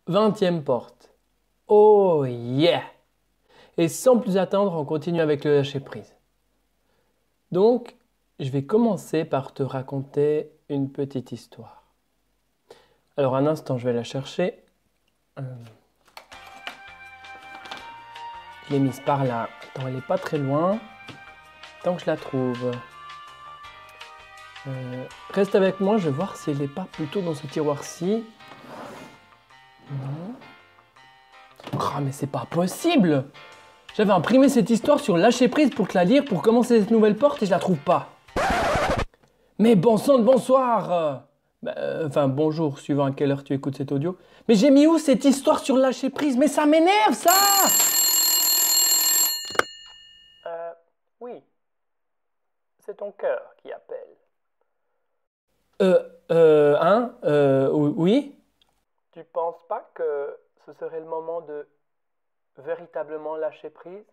20e porte. Oh yeah! Et sans plus attendre, on continue avec le lâcher-prise. Donc, je vais commencer par te raconter une petite histoire. Alors, un instant, je vais la chercher. Je l'ai mise par là. Attends, elle n'est pas très loin. Tant que je la trouve. Reste avec moi, je vais voir si elle n'est pas plutôt dans ce tiroir-ci. Non. Ah, mais c'est pas possible! J'avais imprimé cette histoire sur lâcher prise pour te la lire, pour commencer cette nouvelle porte et je la trouve pas. Mais bon sang de bonsoir! Enfin, bonjour, suivant à quelle heure tu écoutes cet audio. Mais j'ai mis où cette histoire sur lâcher prise? Mais ça m'énerve, ça! Oui. C'est ton cœur qui appelle. Oui? Tu penses pas que ce serait le moment de véritablement lâcher prise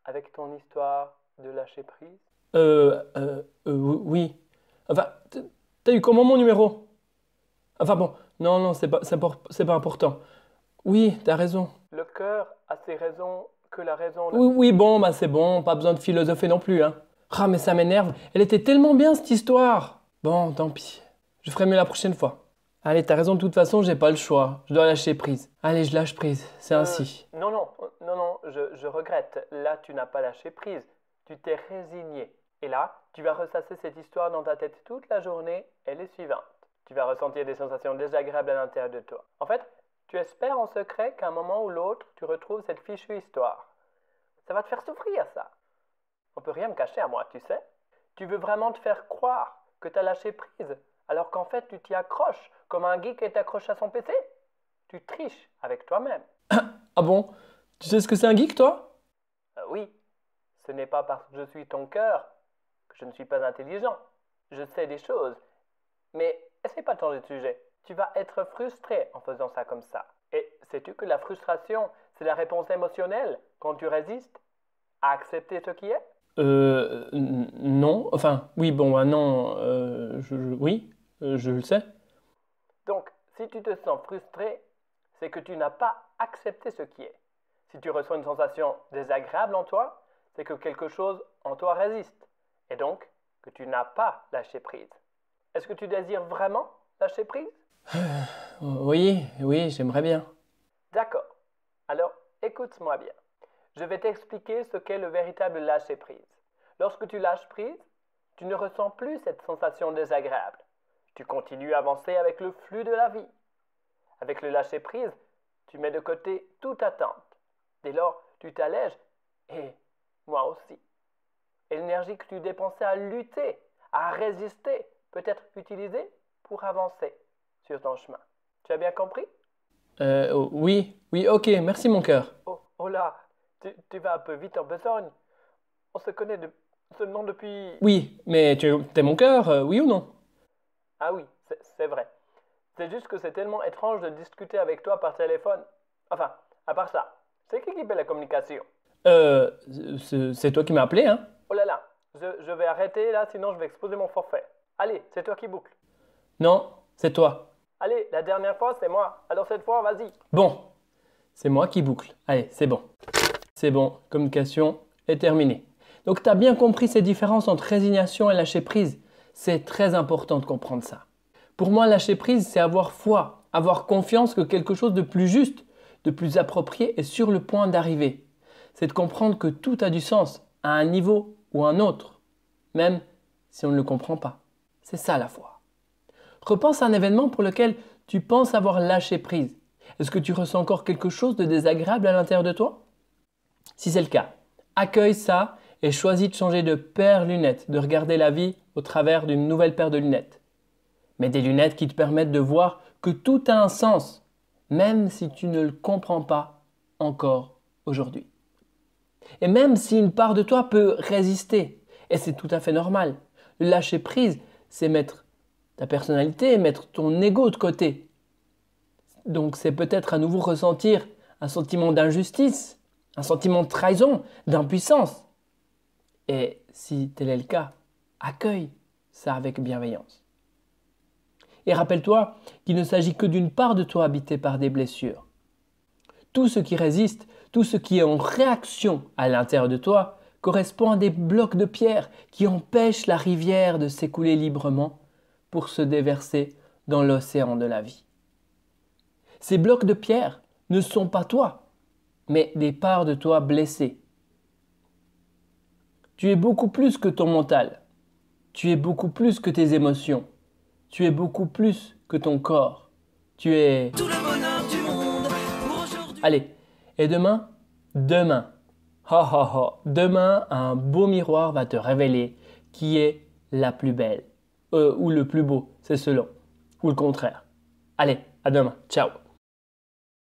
avec ton histoire de lâcher prise? Oui. Enfin, t'as eu comment mon numéro? Enfin bon, non, c'est pas important. Oui, t'as raison. Le cœur a ses raisons que la raison... Oui, bon, bah c'est bon, pas besoin de philosopher non plus, hein. Ah, mais ça m'énerve, elle était tellement bien cette histoire. Bon, tant pis, je ferai mieux la prochaine fois. Allez, t'as raison, de toute façon, j'ai pas le choix, je dois lâcher prise. Allez, je lâche prise, c'est ainsi. Non, je regrette, là tu n'as pas lâché prise, tu t'es résigné. Et là, tu vas ressasser cette histoire dans ta tête toute la journée et les suivantes. Tu vas ressentir des sensations désagréables à l'intérieur de toi. En fait, tu espères en secret qu'à un moment ou l'autre, tu retrouves cette fichue histoire. Ça va te faire souffrir, ça. On peut rien me cacher à moi, tu sais. Tu veux vraiment te faire croire que tu as lâché prise, alors qu'en fait, tu t'y accroches comme un geek qui t'accroche à son PC. Tu triches avec toi-même. Ah bon? Tu sais ce que c'est un geek, toi? Oui. Ce n'est pas parce que je suis ton cœur que je ne suis pas intelligent. Je sais des choses. Mais essaie pas de changer de sujet. Tu vas être frustré en faisant ça comme ça. Et sais-tu que la frustration, c'est la réponse émotionnelle quand tu résistes à accepter ce qui est? Non. Enfin, oui, bon, non, oui, je le sais. Donc, si tu te sens frustré, c'est que tu n'as pas accepté ce qui est. Si tu ressens une sensation désagréable en toi, c'est que quelque chose en toi résiste. Et donc, que tu n'as pas lâché prise. Est-ce que tu désires vraiment lâcher prise? Oui, j'aimerais bien. D'accord. Alors, écoute-moi bien. Je vais t'expliquer ce qu'est le véritable lâcher prise. Lorsque tu lâches prise, tu ne ressens plus cette sensation désagréable. Tu continues à avancer avec le flux de la vie. Avec le lâcher prise, tu mets de côté toute attente. Dès lors, tu t'allèges, et moi aussi. Et l'énergie que tu dépensais à lutter, à résister, peut être utilisée pour avancer sur ton chemin. Tu as bien compris? Oui, ok, merci mon cœur. Oh là, tu vas un peu vite en besogne. On se connaît seulement depuis... Oui, mais t'es mon cœur, oui ou non? Ah oui, c'est vrai. C'est juste que c'est tellement étrange de discuter avec toi par téléphone. Enfin, à part ça, c'est qui fait la communication? C'est toi qui m'as appelé, hein? Oh là là, je vais arrêter là, sinon je vais exposer mon forfait. Allez, c'est toi qui boucle. Non, c'est toi. Allez, la dernière fois, c'est moi. Alors cette fois, vas-y. Bon, c'est moi qui boucle. Allez, c'est bon. C'est bon, communication est terminée. Donc tu as bien compris ces différences entre résignation et lâcher prise. C'est très important de comprendre ça. Pour moi, lâcher prise, c'est avoir foi, avoir confiance que quelque chose de plus juste, de plus approprié est sur le point d'arriver. C'est de comprendre que tout a du sens, à un niveau ou à un autre, même si on ne le comprend pas. C'est ça la foi. Repense à un événement pour lequel tu penses avoir lâché prise. Est-ce que tu ressens encore quelque chose de désagréable à l'intérieur de toi? Si c'est le cas, accueille ça et choisis de changer de paire de lunettes, de regarder la vie au travers d'une nouvelle paire de lunettes. Mais des lunettes qui te permettent de voir que tout a un sens, même si tu ne le comprends pas encore aujourd'hui. Et même si une part de toi peut résister, et c'est tout à fait normal, le lâcher prise, c'est mettre ta personnalité, mettre ton ego de côté. Donc c'est peut-être à nouveau ressentir un sentiment d'injustice, un sentiment de trahison, d'impuissance. Et si tel est le cas, accueille ça avec bienveillance. Et rappelle-toi qu'il ne s'agit que d'une part de toi habitée par des blessures. Tout ce qui résiste, tout ce qui est en réaction à l'intérieur de toi, correspond à des blocs de pierre qui empêchent la rivière de s'écouler librement pour se déverser dans l'océan de la vie. Ces blocs de pierre ne sont pas toi, mais des parts de toi blessées. Tu es beaucoup plus que ton mental. Tu es beaucoup plus que tes émotions. Tu es beaucoup plus que ton corps. Tu es... Tout le bonheur du monde pour aujourd'hui. Allez, et demain, demain, un beau miroir va te révéler qui est la plus belle. Ou le plus beau, c'est selon. Ou le contraire. Allez, à demain. Ciao.